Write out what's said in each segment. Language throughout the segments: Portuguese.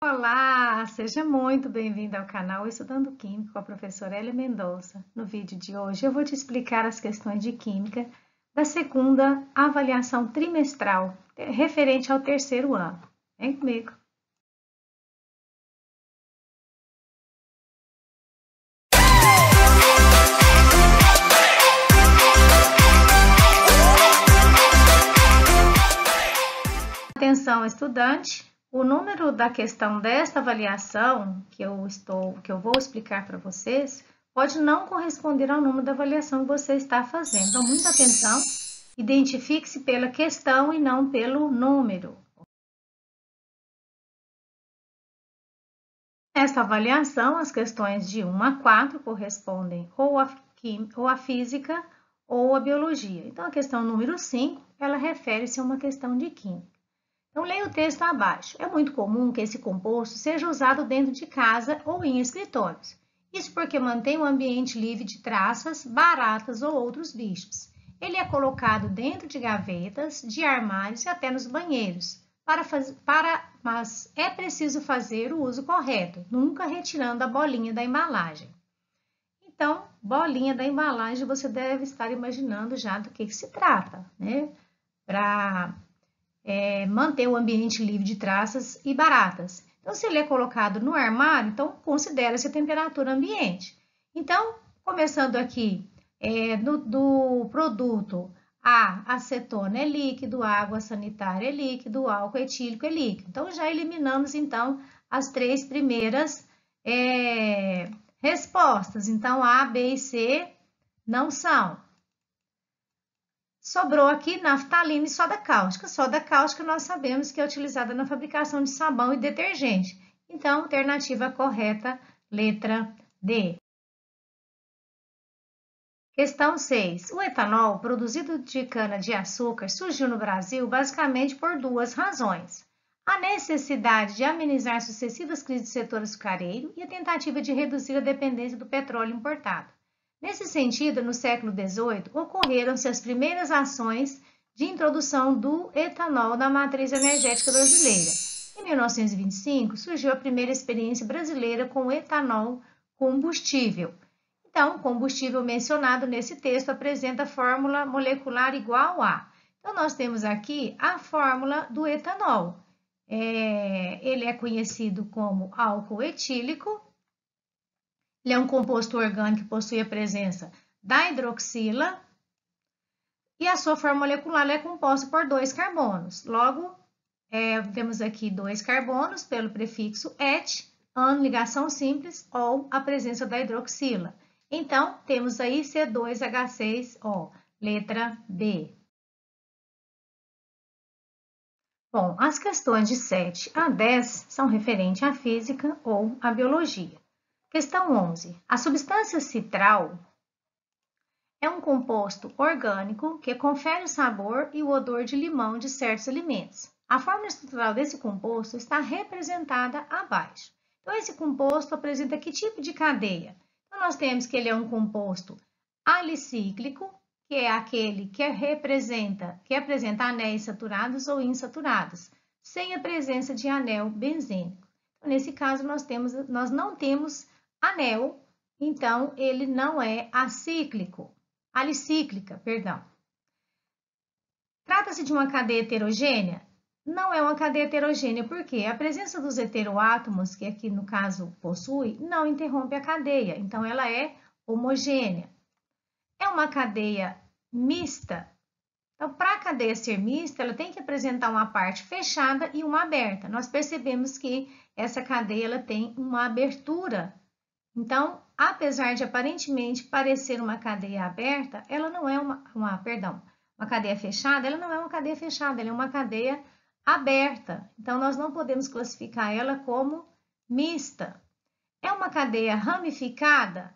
Olá, seja muito bem-vindo ao canal Estudando Química com a professora Elia Mendonça. No vídeo de hoje eu vou te explicar as questões de Química da segunda avaliação trimestral, referente ao terceiro ano. Vem comigo. Atenção, estudante! O número da questão desta avaliação que eu vou explicar para vocês pode não corresponder ao número da avaliação que você está fazendo. Então, muita atenção, identifique-se pela questão e não pelo número. Nesta avaliação, as questões de 1 a 4 correspondem ou à física ou à biologia. Então, a questão número 5, ela refere-se a uma questão de química. Então, leia o texto abaixo. É muito comum que esse composto seja usado dentro de casa ou em escritórios. Isso porque mantém o ambiente livre de traças, baratas ou outros bichos. Ele é colocado dentro de gavetas, de armários e até nos banheiros. Mas é preciso fazer o uso correto, nunca retirando a bolinha da embalagem. Então, bolinha da embalagem, você deve estar imaginando já do que se trata, né? Para manter o ambiente livre de traças e baratas. Então, se ele é colocado no armário, então considera-se a temperatura ambiente. Então, começando aqui do produto, a acetona é líquido, a água sanitária é líquido, o álcool etílico é líquido. Então, já eliminamos, então, as três primeiras respostas. Então, A, B e C não são. Sobrou aqui naftalina e soda cáustica. Soda cáustica nós sabemos que é utilizada na fabricação de sabão e detergente. Então, alternativa correta, letra D. Questão 6. O etanol produzido de cana-de-açúcar surgiu no Brasil basicamente por duas razões. A necessidade de amenizar sucessivas crises do setor açucareiro e a tentativa de reduzir a dependência do petróleo importado. Nesse sentido, no século XVIII, ocorreram-se as primeiras ações de introdução do etanol na matriz energética brasileira. Em 1925, surgiu a primeira experiência brasileira com o etanol combustível. Então, o combustível mencionado nesse texto apresenta a fórmula molecular igual a. Então, nós temos aqui a fórmula do etanol. Ele é conhecido como álcool etílico. Ele é um composto orgânico que possui a presença da hidroxila e a sua forma molecular é composta por 2 carbonos. Logo, temos aqui 2 carbonos pelo prefixo et, an, ligação simples, ou a presença da hidroxila. Então, temos aí C2H6O, letra B. Bom, as questões de 7 a 10 são referentes à física ou à biologia. Questão 11. A substância citral é um composto orgânico que confere o sabor e o odor de limão de certos alimentos. A fórmula estrutural desse composto está representada abaixo. Então, esse composto apresenta que tipo de cadeia? Então, nós temos que ele é um composto alicíclico, que é aquele que apresenta anéis saturados ou insaturados, sem a presença de anel benzênico. Então, nesse caso, nós não temos anel, então ele não é alicíclica, perdão. Trata-se de uma cadeia heterogênea? Não é uma cadeia heterogênea, porque a presença dos heteroátomos, que aqui no caso possui, não interrompe a cadeia, então ela é homogênea. É uma cadeia mista. Então, para a cadeia ser mista, ela tem que apresentar uma parte fechada e uma aberta. Nós percebemos que essa cadeia ela tem uma abertura. Então, apesar de aparentemente parecer uma cadeia aberta, ela não é uma cadeia fechada, ela não é uma cadeia fechada, ela é uma cadeia aberta. Então, nós não podemos classificar ela como mista. É uma cadeia ramificada?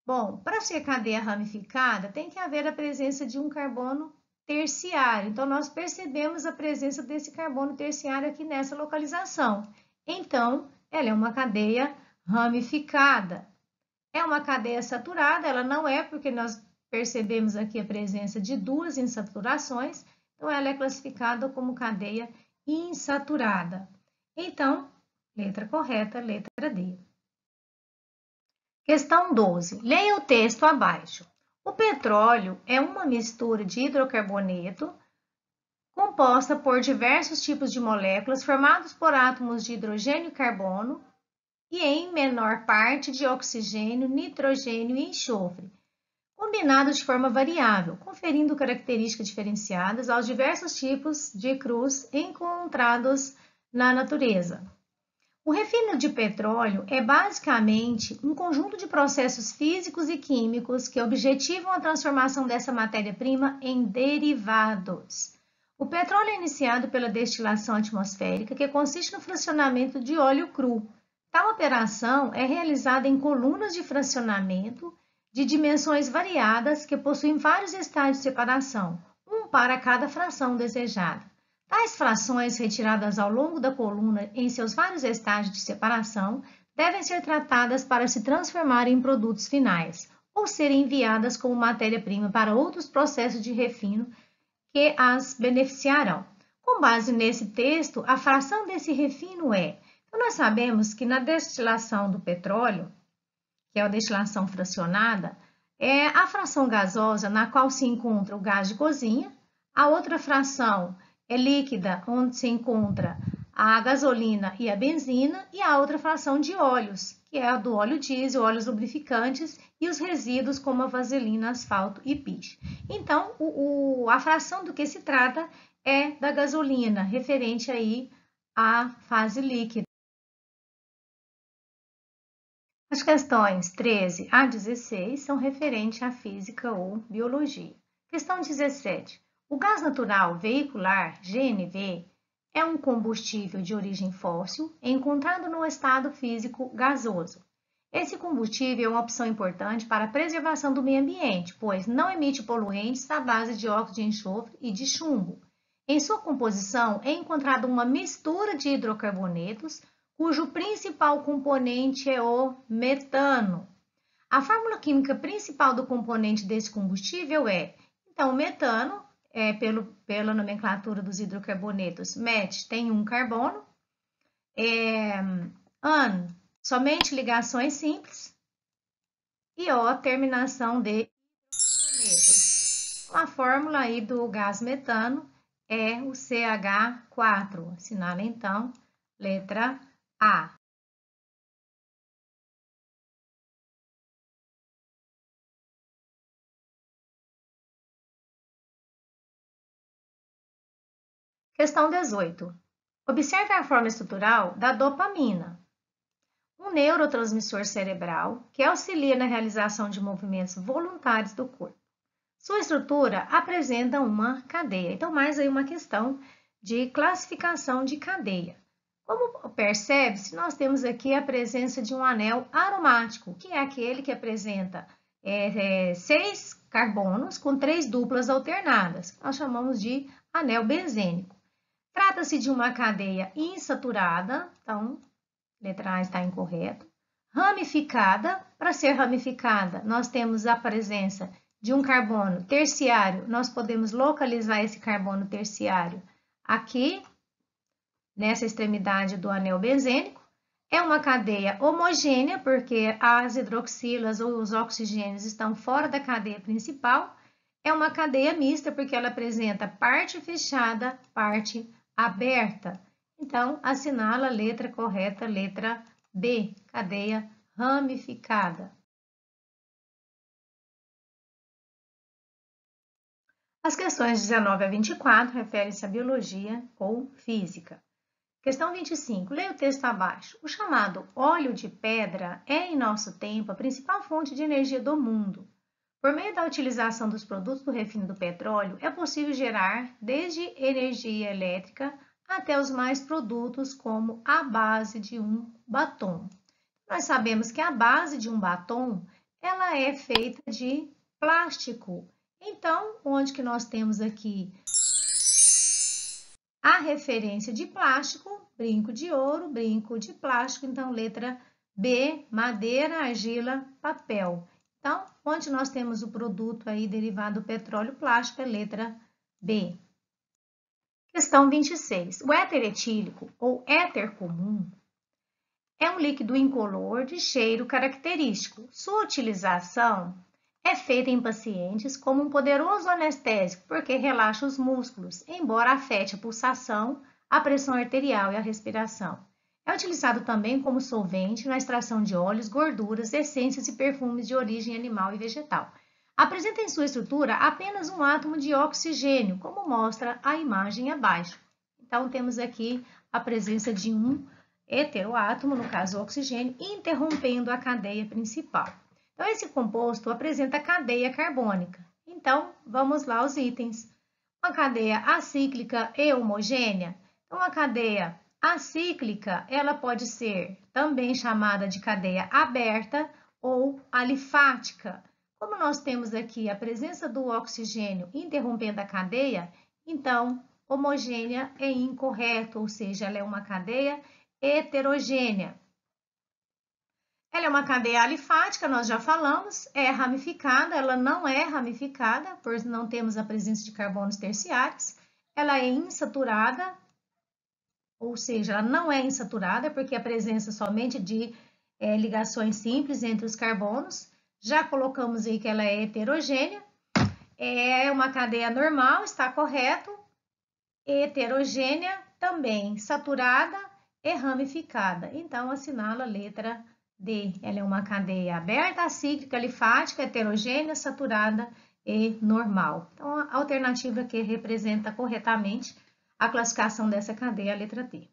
Bom, para ser cadeia ramificada, tem que haver a presença de um carbono terciário. Então, nós percebemos a presença desse carbono terciário aqui nessa localização. Então, ela é uma cadeia ramificada. É uma cadeia saturada, ela não é, porque nós percebemos aqui a presença de 2 insaturações, então ela é classificada como cadeia insaturada. Então, Letra correta, letra D. Questão 12. Leia o texto abaixo. O petróleo é uma mistura de hidrocarboneto composta por diversos tipos de moléculas formados por átomos de hidrogênio e carbono e, em menor parte, de oxigênio, nitrogênio e enxofre, combinados de forma variável, conferindo características diferenciadas aos diversos tipos de crus encontrados na natureza. O refino de petróleo é basicamente um conjunto de processos físicos e químicos que objetivam a transformação dessa matéria-prima em derivados. O petróleo é iniciado pela destilação atmosférica, que consiste no fracionamento de óleo cru. Tal operação é realizada em colunas de fracionamento de dimensões variadas que possuem vários estágios de separação, um para cada fração desejada. Tais frações retiradas ao longo da coluna em seus vários estágios de separação devem ser tratadas para se transformar em produtos finais ou serem enviadas como matéria-prima para outros processos de refino que as beneficiarão. Com base nesse texto, a fração desse refino é... Então, nós sabemos que na destilação do petróleo, que é a destilação fracionada, é a fração gasosa na qual se encontra o gás de cozinha, a outra fração é líquida, onde se encontra a gasolina e a benzina, e a outra fração de óleos, que é a do óleo diesel, óleos lubrificantes e os resíduos como a vaselina, asfalto e piche. Então, a fração do que se trata é da gasolina, referente aí à fase líquida. As questões 13 a 16 são referentes à física ou biologia. Questão 17. O gás natural veicular, GNV, é um combustível de origem fóssil encontrado no estado físico gasoso. Esse combustível é uma opção importante para a preservação do meio ambiente, pois não emite poluentes à base de óxido de enxofre e de chumbo. Em sua composição é encontrada uma mistura de hidrocarbonetos, cujo principal componente é o metano. A fórmula química principal do componente desse combustível é, então, o metano, pela nomenclatura dos hidrocarbonetos, MET tem um carbono, AN, somente ligações simples, e O, terminação de hidrocarbonetos. A fórmula aí do gás metano é o CH4, assinala então, letra A. Questão 18. Observe a forma estrutural da dopamina, um neurotransmissor cerebral que auxilia na realização de movimentos voluntários do corpo. Sua estrutura apresenta uma cadeia. Então, mais aí uma questão de classificação de cadeia. Como percebe-se, nós temos aqui a presença de um anel aromático, que é aquele que apresenta 6 carbonos com 3 duplas alternadas. Nós chamamos de anel benzênico. Trata-se de uma cadeia insaturada, então, letra A está incorreto. Ramificada, para ser ramificada, nós temos a presença de um carbono terciário, nós podemos localizar esse carbono terciário aqui, nessa extremidade do anel benzênico. É uma cadeia homogênea, porque as hidroxilas ou os oxigênios estão fora da cadeia principal. É uma cadeia mista, porque ela apresenta parte fechada, parte aberta. Então, assinala a letra correta, letra B, cadeia ramificada. As questões 19 a 24 referem-se à biologia ou física. Questão 25. Leia o texto abaixo. O chamado óleo de pedra é, em nosso tempo, a principal fonte de energia do mundo. Por meio da utilização dos produtos do refino do petróleo, é possível gerar desde energia elétrica até os mais produtos, como a base de um batom. Nós sabemos que a base de um batom, ela é feita de plástico. Então, onde que nós temos aqui a referência de plástico, brinco de ouro, brinco de plástico, então letra B, madeira, argila, papel. Então, onde nós temos o produto aí derivado do petróleo plástico, é letra B. Questão 26. O éter etílico, ou éter comum, É um líquido incolor de cheiro característico. Sua utilização é feita em pacientes como um poderoso anestésico, porque relaxa os músculos, embora afete a pulsação, a pressão arterial e a respiração. É utilizado também como solvente na extração de óleos, gorduras, essências e perfumes de origem animal e vegetal. Apresenta em sua estrutura apenas um átomo de oxigênio, como mostra a imagem abaixo. Então, temos aqui a presença de um heteroátomo, no caso o oxigênio, interrompendo a cadeia principal. Então, esse composto apresenta cadeia carbônica. Então, vamos lá aos itens. Uma cadeia acíclica e homogênea. Então, a cadeia acíclica, ela pode ser também chamada de cadeia aberta ou alifática. Como nós temos aqui a presença do oxigênio interrompendo a cadeia, então, homogênea é incorreto, ou seja, ela é uma cadeia heterogênea. Ela é uma cadeia alifática, nós já falamos, é ramificada, ela não é ramificada, pois não temos a presença de carbonos terciários. Ela é insaturada, ou seja, ela não é insaturada, porque a presença somente de ligações simples entre os carbonos. Já colocamos aí que ela é heterogênea. É uma cadeia normal, está correto. Heterogênea, também saturada e ramificada. Então, assinala a letra D. Ela é uma cadeia aberta, acíclica, alifática, heterogênea, saturada e normal. Então, a alternativa que representa corretamente a classificação dessa cadeia é a letra D.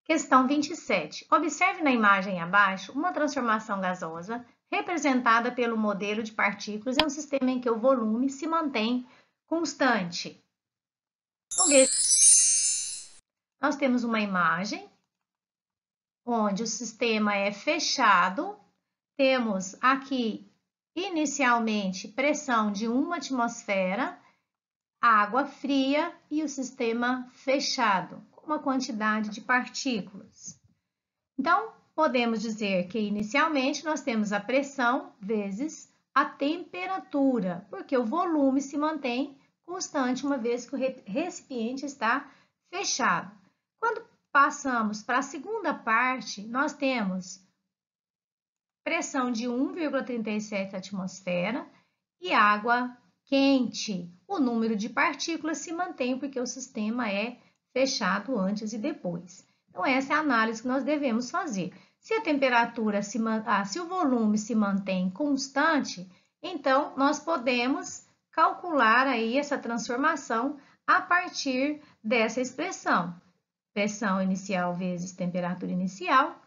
Questão 27. Observe na imagem abaixo uma transformação gasosa representada pelo modelo de partículas em um sistema em que o volume se mantém constante. Vamos ver. Nós temos uma imagem onde o sistema é fechado. Temos aqui, inicialmente, pressão de 1 atmosfera, água fria e o sistema fechado, com uma quantidade de partículas. Então, podemos dizer que, inicialmente, nós temos a pressão vezes a temperatura, porque o volume se mantém constante, uma vez que o recipiente está fechado. Quando passamos para a segunda parte, nós temos pressão de 1,37 atmosfera e água quente. O número de partículas se mantém porque o sistema é fechado antes e depois. Então, essa é a análise que nós devemos fazer. Se a temperatura, se o volume se mantém constante, então nós podemos calcular aí essa transformação a partir dessa expressão. Pressão inicial vezes temperatura inicial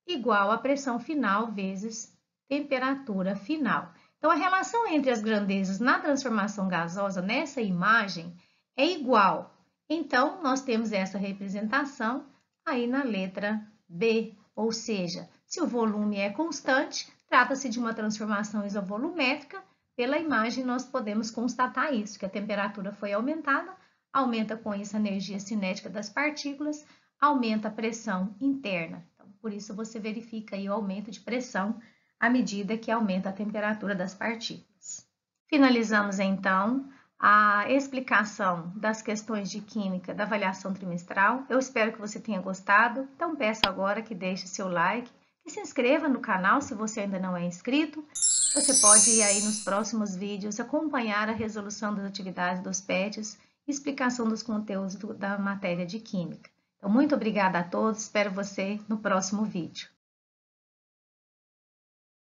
igual a pressão final vezes temperatura final. Então, a relação entre as grandezas na transformação gasosa nessa imagem é igual. Então, nós temos essa representação aí na letra B, ou seja, se o volume é constante, trata-se de uma transformação isovolumétrica. Pela imagem, nós podemos constatar isso, que a temperatura foi aumentada, aumenta com isso a energia cinética das partículas, aumenta a pressão interna. Então, por isso, você verifica aí o aumento de pressão à medida que aumenta a temperatura das partículas. Finalizamos, então, a explicação das questões de química da avaliação trimestral. Eu espero que você tenha gostado. Então, peço agora que deixe seu like, que se inscreva no canal se você ainda não é inscrito. Você pode ir aí nos próximos vídeos acompanhar a resolução das atividades dos PETs e explicação dos conteúdos da matéria de Química. Então, muito obrigada a todos, espero você no próximo vídeo.